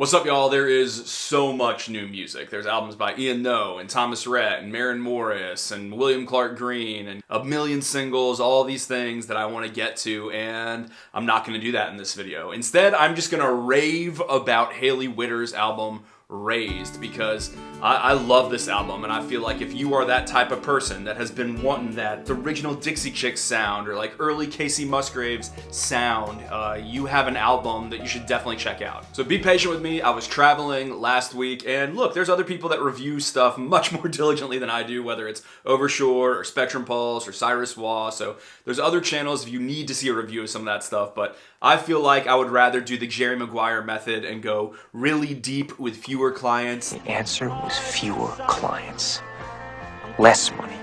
What's up, y'all? There is so much new music. There's albums by Ian Noe and Thomas Rhett and Maren Morris and William Clark Green and a million singles, all these things that I want to get to, and I'm not going to do that in this video. Instead, I'm just going to rave about Hailey Whitters' album, Raised, because I love this album, and I feel like if you are that type of person that has been wanting that original Dixie Chicks sound or like early Casey Musgraves sound, you have an album that you should definitely check out. So be patient with me. I was traveling last week, and look, there's other people that review stuff much more diligently than I do, whether it's Overshore or Spectrum Pulse or Cyrus Waugh. So there's other channels if you need to see a review of some of that stuff, but I feel like I would rather do the Jerry Maguire method and go really deep with fewer clients. The answer was fewer clients, less money,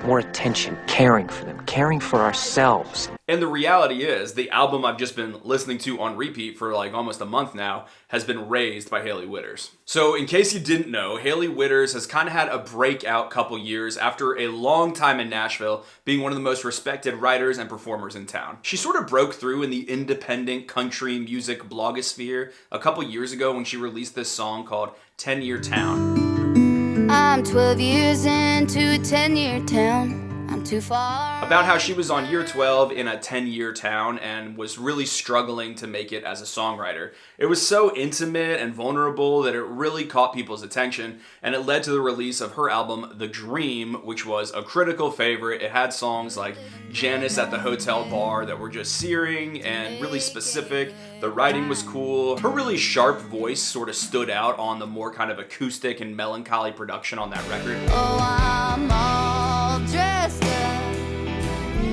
more attention, caring for them, caring for ourselves. And the reality is, the album I've just been listening to on repeat for like almost a month now has been Raised by Hailey Whitters. So in case you didn't know, Hailey Whitters has kind of had a breakout couple years after a long time in Nashville, being one of the most respected writers and performers in town. She sort of broke through in the independent country music blogosphere a couple years ago when she released this song called 10-Year Town. I'm 12 years into a 10-year town. I'm too far. About how she was on year 12 in a 10-year town and was really struggling to make it as a songwriter. It was so intimate and vulnerable that it really caught people's attention, and it led to the release of her album, The Dream, which was a critical favorite. It had songs like Janice at the Hotel Bar that were just searing and really specific. The writing was cool. Her really sharp voice sort of stood out on the more kind of acoustic and melancholy production on that record. Oh, I'm all dressed up,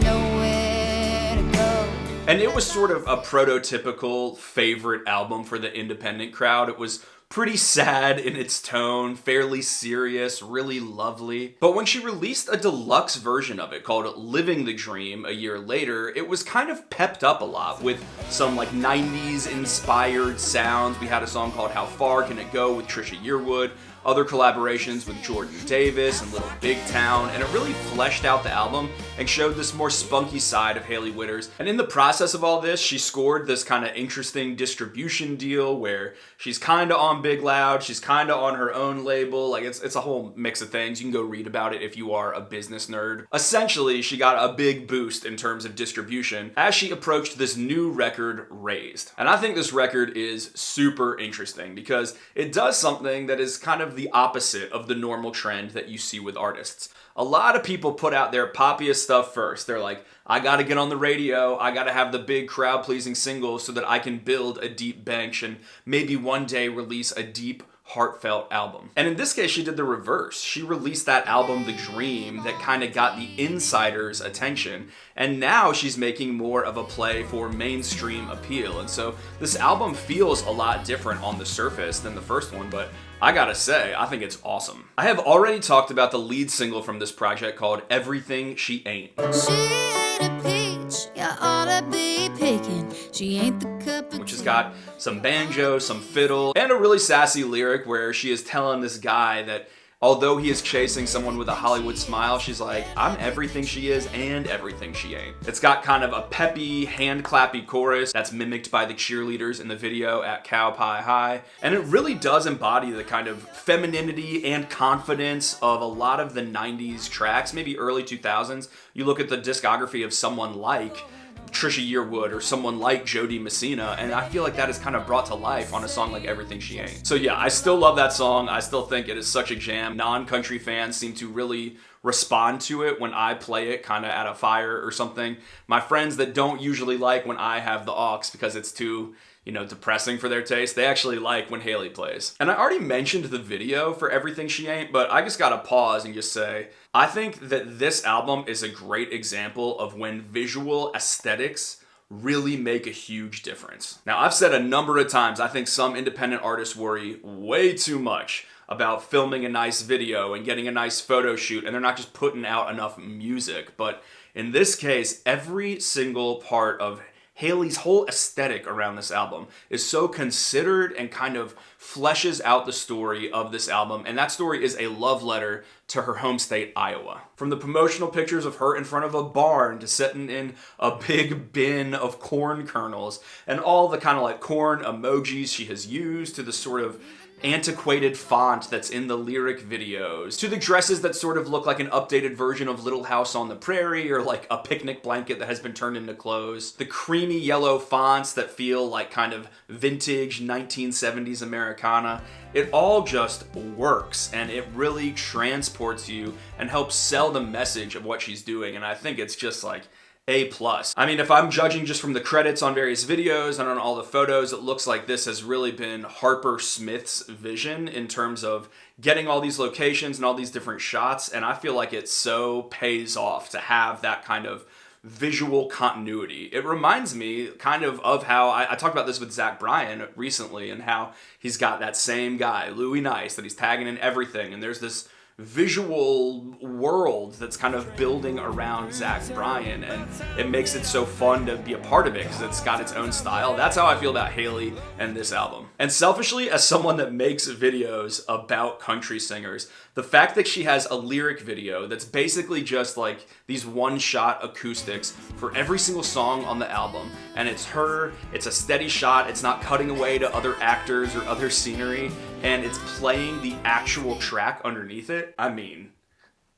nowhere to go. And it was sort of a prototypical favorite album for the independent crowd. It was pretty sad in its tone, fairly serious, really lovely. But when she released a deluxe version of it called Living the Dream a year later, it was kind of pepped up a lot with some like 90s inspired sounds. We had a song called How Far Can It Go with Trisha Yearwood, other collaborations with Jordan Davis and Little Big Town, and it really fleshed out the album and showed this more spunky side of Hailey Whitters. And in the process of all this, she scored this kind of interesting distribution deal where she's kind of on Big Loud, she's kind of on her own label. Like it's a whole mix of things. You can go read about it if you are a business nerd. Essentially, she got a big boost in terms of distribution as she approached this new record, Raised. And I think this record is super interesting because it does something that is kind of the opposite of the normal trend that you see with artists. A lot of people put out their poppiest stuff first. They're like, I gotta get on the radio, I gotta have the big crowd-pleasing singles so that I can build a deep bench and maybe one day release a deep, heartfelt album. And in this case, she did the reverse. She released that album, The Dream, that kind of got the insiders' attention, and now she's making more of a play for mainstream appeal. And so this album feels a lot different on the surface than the first one, but I gotta say, I think it's awesome. I have already talked about the lead single from this project called Everything She Ain't. She ain't a peach, you ought to be picking. She ain't the cup of Which has got some banjo, some fiddle, and a really sassy lyric where she is telling this guy that although he is chasing someone with a Hollywood smile, she's like, I'm everything she is and everything she ain't. It's got kind of a peppy, hand-clappy chorus that's mimicked by the cheerleaders in the video at Cow Pie High. And it really does embody the kind of femininity and confidence of a lot of the 90s tracks, maybe early 2000s. You look at the discography of someone like Trisha Yearwood or someone like Jody Messina, and I feel like that is kind of brought to life on a song like Everything She Ain't. So yeah, I still love that song. I still think it is such a jam. Non-country fans seem to really respond to it when I play it kind of at a fire or something. My friends that don't usually like when I have the aux because it's too, depressing for their taste, they actually like when Hailey plays. And I already mentioned the video for Everything She Ain't, but I just gotta pause and just say, I think that this album is a great example of when visual aesthetics really make a huge difference. Now, I've said a number of times, I think some independent artists worry way too much about filming a nice video and getting a nice photo shoot, and they're not just putting out enough music. But in this case, every single part of Hailey's whole aesthetic around this album is so considered and kind of fleshes out the story of this album, and that story is a love letter to her home state, Iowa. From the promotional pictures of her in front of a barn to sitting in a big bin of corn kernels and all the kind of like corn emojis she has used to the sort of antiquated font that's in the lyric videos, to the dresses that sort of look like an updated version of Little House on the Prairie or like a picnic blanket that has been turned into clothes, the creamy yellow fonts that feel like kind of vintage 1970s Americana. It all just works, and it really transports you and helps sell the message of what she's doing, and I think it's just like A+. I mean, if I'm judging just from the credits on various videos and on all the photos, it looks like this has really been Harper Smith's vision in terms of getting all these locations and all these different shots, and I feel like it so pays off to have that kind of visual continuity. It reminds me kind of how I talked about this with Zach Bryan recently, and how he's got that same guy, Louis Nice, that he's tagging in everything, and there's this visual world that's kind of building around Zach Bryan, and it makes it so fun to be a part of it because it's got its own style. That's how I feel about Hailey and this album. And selfishly, as someone that makes videos about country singers, the fact that she has a lyric video that's basically just like these one-shot acoustics for every single song on the album, and it's her, it's a steady shot, it's not cutting away to other actors or other scenery, and it's playing the actual track underneath it. I mean,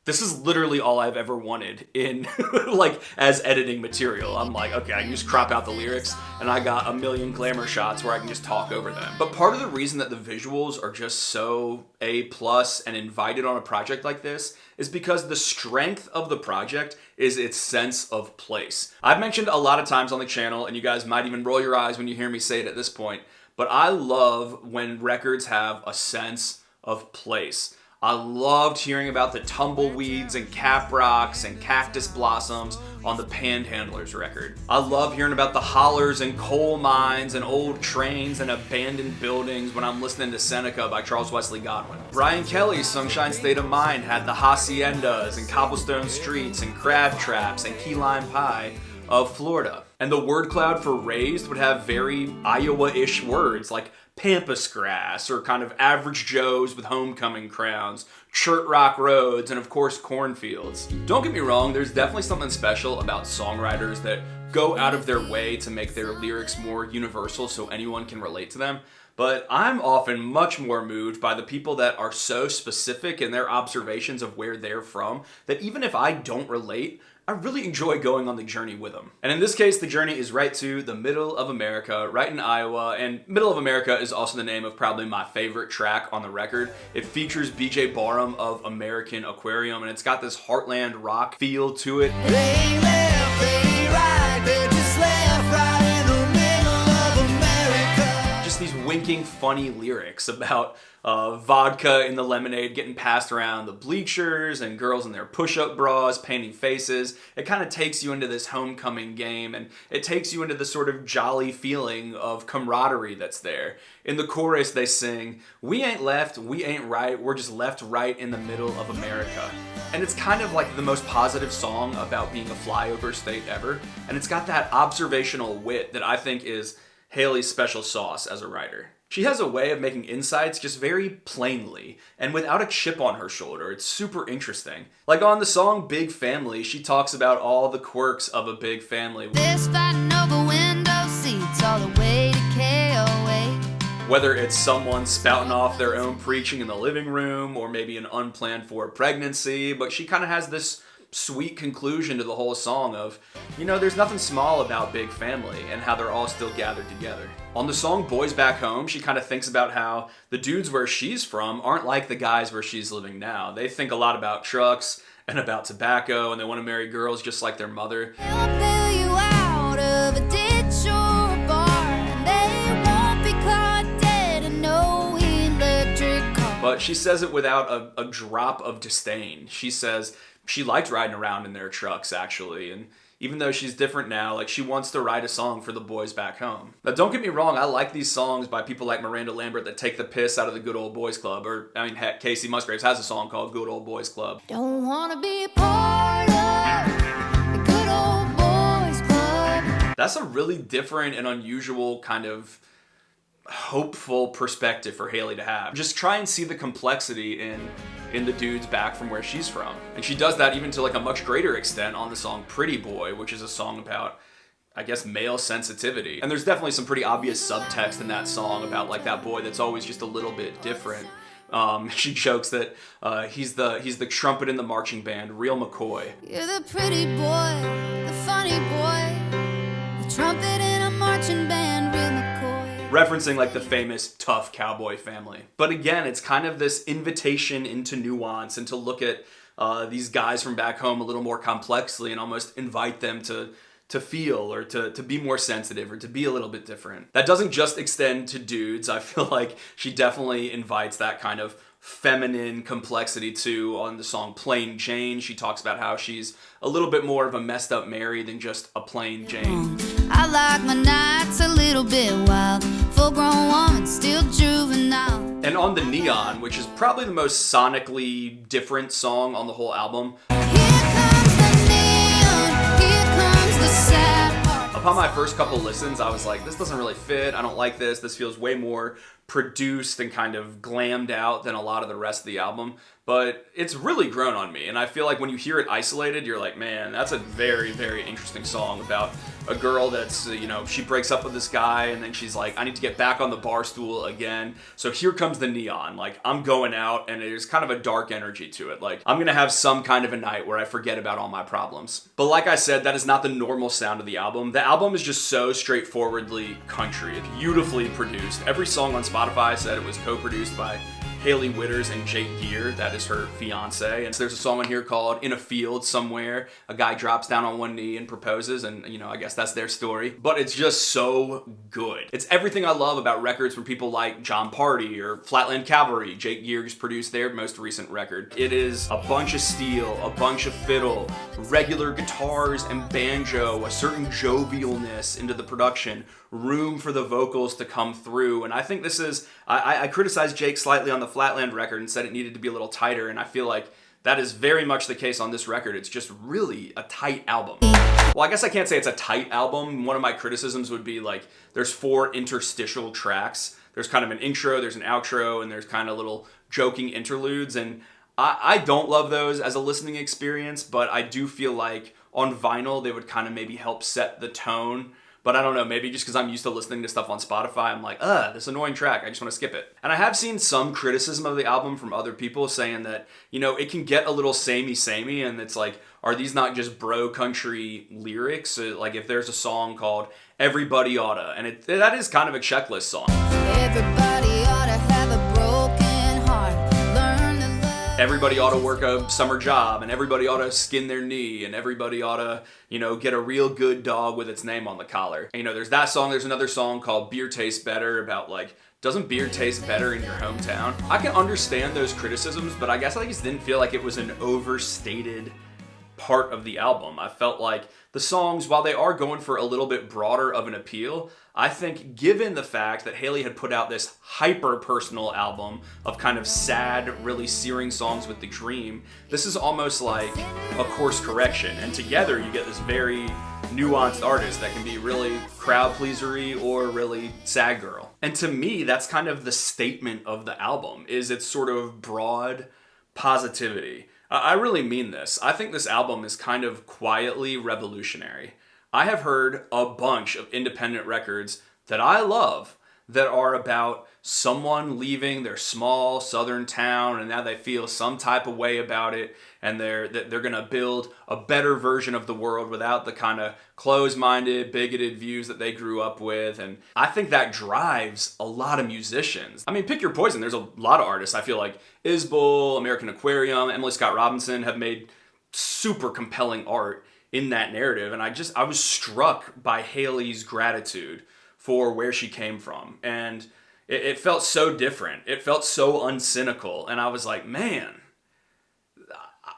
this is literally all I've ever wanted in like as editing material. I'm like, okay, I can just crop out the lyrics and I got a million glamour shots where I can just talk over them. But part of the reason that the visuals are just so A+ and invited on a project like this is because the strength of the project is its sense of place. I've mentioned a lot of times on the channel, and you guys might even roll your eyes when you hear me say it at this point, but I love when records have a sense of place. I loved hearing about the tumbleweeds and cap rocks and cactus blossoms on the Panhandlers record. I love hearing about the hollers and coal mines and old trains and abandoned buildings when I'm listening to Seneca by Charles Wesley Godwin. Brian Kelly's Sunshine State of Mind had the haciendas and cobblestone streets and crab traps and key lime pie of Florida. And the word cloud for raised would have very Iowa-ish words like pampas grass, or kind of average Joes with homecoming crowns, chert rock roads, and of course cornfields. Don't get me wrong, there's definitely something special about songwriters that go out of their way to make their lyrics more universal so anyone can relate to them. But I'm often much more moved by the people that are so specific in their observations of where they're from that even if I don't relate, I really enjoy going on the journey with them. And in this case, the journey is right to the middle of America, right in Iowa, and Middle of America is also the name of probably my favorite track on the record. It features BJ Barham of American Aquarium, and it's got this heartland rock feel to it. They left, they right, they just left right in the middle of America. Just these winking, funny lyrics about vodka in the lemonade getting passed around the bleachers and girls in their push-up bras painting faces. It kind of takes you into this homecoming game, and it takes you into the sort of jolly feeling of camaraderie that's there. In the chorus they sing, "We ain't left, we ain't right, we're just left right in the middle of America." And it's kind of like the most positive song about being a flyover state ever, and it's got that observational wit that I think is Hailey's special sauce as a writer. She has a way of making insights just very plainly, and without a chip on her shoulder. It's super interesting. Like on the song Big Family, she talks about all the quirks of a big family. This fighting over window seats all the way to KOA. Whether it's someone spouting off their own preaching in the living room, or maybe an unplanned for pregnancy, but she kind of has this sweet conclusion to the whole song of, you know, there's nothing small about big family and how they're all still gathered together. On the song Boys Back Home, she kind of thinks about how the dudes where she's from aren't like the guys where she's living now. They think a lot about trucks and about tobacco, and they want to marry girls just like their mother. They'll bail you out of a ditch or a bar, and they won't be caught dead in no electric car. But she says it without a drop of disdain. She says she liked riding around in their trucks, actually, and even though she's different now, like, she wants to write a song for the boys back home. Now, don't get me wrong, I like these songs by people like Miranda Lambert that take the piss out of the Good Old Boys Club, or, I mean, heck, Casey Musgraves has a song called Good Old Boys Club. Don't wanna be a part of the good old boys club. That's a really different and unusual kind of hopeful perspective for Hailey to have. Just try and see the complexity in the dudes back from where she's from. And she does that even to like a much greater extent on the song Pretty Boy, which is a song about, I guess, male sensitivity. And there's definitely some pretty obvious subtext in that song about like that boy that's always just a little bit different. She jokes that he's the trumpet in the marching band, real McCoy. You're the pretty boy, the funny boy, the trumpet in a marching band, real McCoy. Referencing like the famous tough cowboy family. But again, it's kind of this invitation into nuance and to look at these guys from back home a little more complexly and almost invite them to feel or to be more sensitive or to be a little bit different. That doesn't just extend to dudes. I feel like she definitely invites that kind of feminine complexity too. On the song Plain Jane, she talks about how she's a little bit more of a messed up Mary than just a plain Jane. I like my nights a little bit wild, full-grown woman, still juvenile. And on the Neon, which is probably the most sonically different song on the whole album, Here comes the neon, here comes the sad part. upon my first couple listens, I was like, this doesn't really fit. I don't like this. This feels way more produced and kind of glammed out than a lot of the rest of the album. But it's really grown on me. And I feel like when you hear it isolated, you're like, man, that's a very, very interesting song about a girl that's, she breaks up with this guy and then she's like, I need to get back on the bar stool again. So here comes the neon. Like, I'm going out, and there's kind of a dark energy to it. Like, I'm going to have some kind of a night where I forget about all my problems. But like I said, that is not the normal sound of the album. The album is just so straightforwardly country, beautifully produced. Every song on Spotify said it was co-produced by Hailey Whitters and Jake Gear. That is her fiance. And so there's a song on here called In a Field Somewhere. A guy drops down on one knee and proposes, and I guess that's their story. But it's just so good. It's everything I love about records from people like John Party or Flatland Cavalry. Jake Gear just produced their most recent record. It is a bunch of steel, a bunch of fiddle, regular guitars and banjo, a certain jovialness into the production, room for the vocals to come through. And I think this is, I criticized Jake slightly on the Flatland record and said it needed to be a little tighter, and I feel like that is very much the case on this record. It's just really a tight album. Well, I guess I can't say it's a tight album. One of my criticisms would be like, there's 4 interstitial tracks. There's kind of an intro, there's an outro, and there's kind of little joking interludes, and I don't love those as a listening experience, but I do feel like on vinyl they would kind of maybe help set the tone. But I don't know, maybe just because I'm used to listening to stuff on Spotify, I'm like, this annoying track, I just want to skip it. And I have seen some criticism of the album from other people saying that, it can get a little samey, and it's like, are these not just bro country lyrics? Like if there's a song called Everybody Oughta, and that is kind of a checklist song. Everybody ought to have a broken heart, learn to love. Everybody ought to work a summer job, and everybody ought to skin their knee, and everybody ought to, get a real good dog with its name on the collar. There's that song. There's another song called Beer Tastes Better about like, doesn't beer taste better in your hometown? I can understand those criticisms, but I guess I just didn't feel like it was an overstated part of the album. I felt like the songs, while they are going for a little bit broader of an appeal, I think given the fact that Hailey had put out this hyper-personal album of kind of sad, really searing songs with the dream, this is almost like a course correction. And together you get this very nuanced artist that can be really crowd-pleasery or really sad girl. And to me, that's kind of the statement of the album, is its sort of broad positivity. I really mean this. I think this album is kind of quietly revolutionary. I have heard a bunch of independent records that I love that are about someone leaving their small southern town and now they feel some type of way about it, and they're going to build a better version of the world without the kind of closed-minded, bigoted views that they grew up with. And I think that drives a lot of musicians. I mean, pick your poison. There's a lot of artists. I feel like Isbell, American Aquarium, Emily Scott Robinson have made super compelling art in that narrative. And I was struck by Hailey's gratitude for where she came from. And it felt so different. It felt so uncynical. And I was like, man,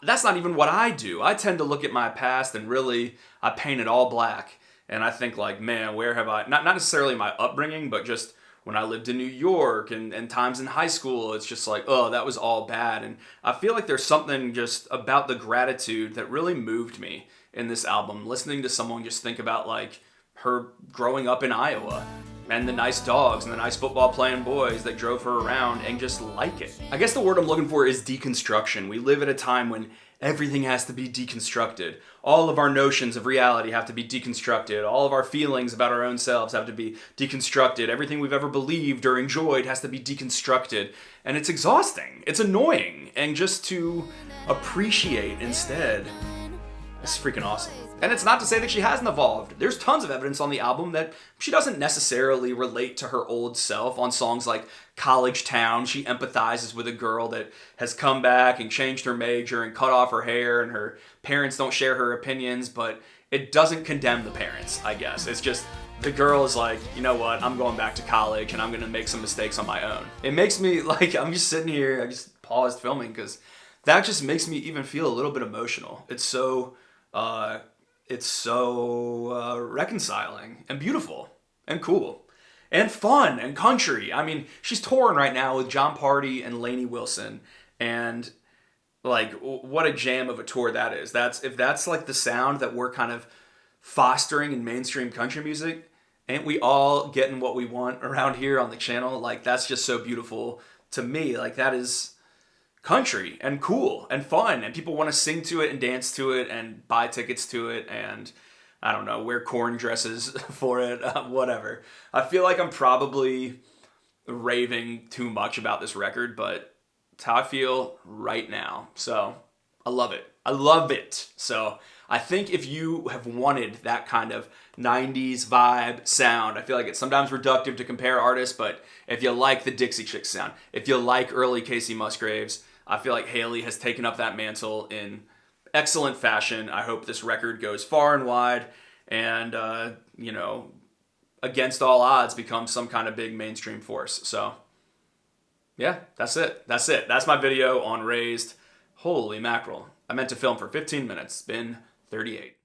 that's not even what I do. I tend to look at my past and really, I paint it all black. And I think like, man, where have I, not necessarily my upbringing, but just when I lived in New York and times in high school, it's just like, oh, that was all bad. And I feel like there's something just about the gratitude that really moved me in this album. Listening to someone just think about like her growing up in Iowa and the nice dogs and the nice football playing boys that drove her around and just like it. I guess the word I'm looking for is deconstruction. We live at a time when everything has to be deconstructed. All of our notions of reality have to be deconstructed. All of our feelings about our own selves have to be deconstructed. Everything we've ever believed or enjoyed has to be deconstructed. And it's exhausting. It's annoying. And just to appreciate instead, it's freaking awesome. And it's not to say that she hasn't evolved. There's tons of evidence on the album that she doesn't necessarily relate to her old self. On songs like College Town, she empathizes with a girl that has come back and changed her major and cut off her hair, and her parents don't share her opinions, but it doesn't condemn the parents, I guess. It's just the girl is like, you know what, I'm going back to college and I'm going to make some mistakes on my own. It makes me, like, I'm just sitting here, I just paused filming because that just makes me even feel a little bit emotional. It's so reconciling and beautiful and cool and fun and country. I mean, she's touring right now with John Party and Lainey Wilson, and like, what a jam of a tour that is. If that's like the sound that we're kind of fostering in mainstream country music, ain't we all getting what we want around here on the channel? Like, that's just so beautiful to me. Like, that is country and cool and fun, and people want to sing to it and dance to it and buy tickets to it and, I don't know, wear corn dresses for it, whatever. I feel like I'm probably raving too much about this record, but it's how I feel right now. So I love it. I love it. So I think if you have wanted that kind of 90s vibe sound, I feel like it's sometimes reductive to compare artists, but if you like the Dixie Chicks sound, if you like early Casey Musgraves, I feel like Hailey has taken up that mantle in excellent fashion. I hope this record goes far and wide and, against all odds, becomes some kind of big mainstream force. So, yeah, that's it. That's my video on Raised. Holy mackerel. I meant to film for 15 minutes. It's been 38.